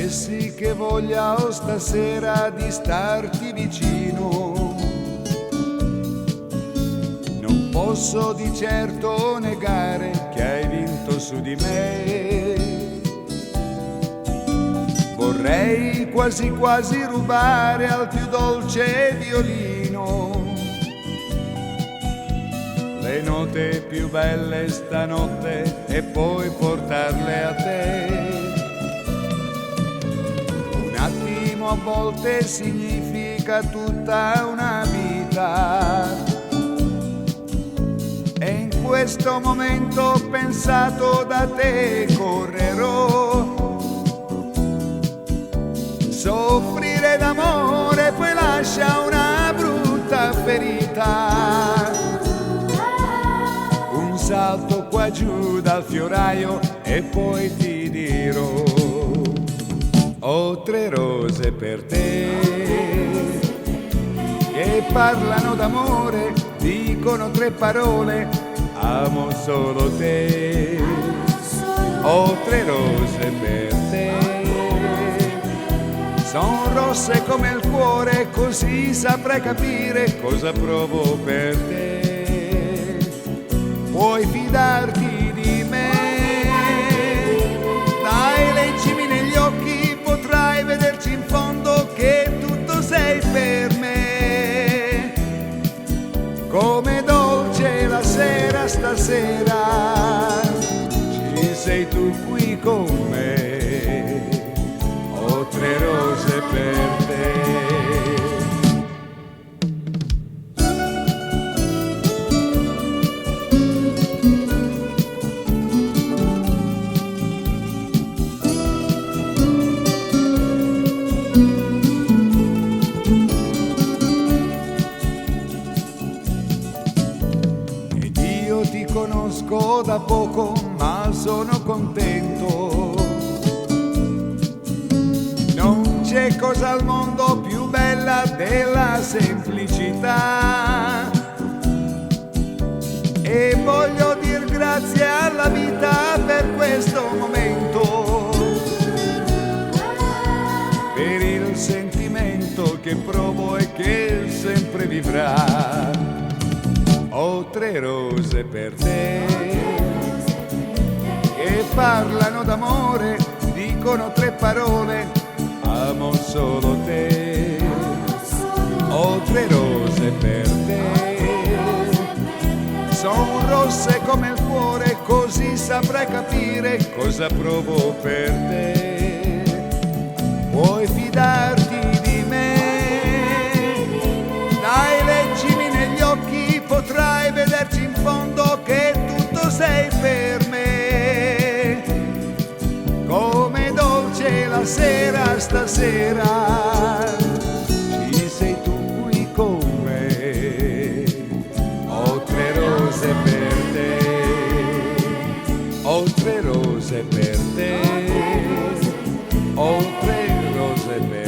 E sì che voglia ho stasera di starti vicino. Non posso di certo negare che hai vinto su di me. Vorrei quasi quasi rubare al più dolce violino le note più belle stanotte e poi portarle a te. Un attimo a volte significa tutta una vita, e in questo momento ho pensato da te correrò. Soffrire d'amore poi lascia una brutta ferita. Un salto qua giù dal fioraio e poi ti dirò: ho 3 rose per te che parlano d'amore, dicono 3 parole, amo solo te. Ho 3 rose per te, son rosse come il cuore, così saprai capire cosa provo per te. Puoi fidarti di me, dai, leggimi negli occhi, potrai vederci in fondo che tutto sei per me. Come dolce la sera stasera, ci sei tu qui con me. Ho 3 rose per te. Ti conosco da poco, ma sono contento. Non c'è cosa al mondo più bella della semplicità. E voglio dir grazie alla vita per questo momento, per il sentimento che provo e che sempre vivrà. Ho 3 rose per te che parlano d'amore, dicono 3 parole, amo solo te. Ho 3 rose per te, son rosse come il cuore, così saprai capire cosa provo per te. Puoi fidarti di me, dai, leggimi negli occhi, potrai vederci in fondo che tutto sei per me. Come dolce la sera stasera, ci sei tu qui con me. Ho 3 rose per te, ho 3 rose per te, ho 3 rose per te.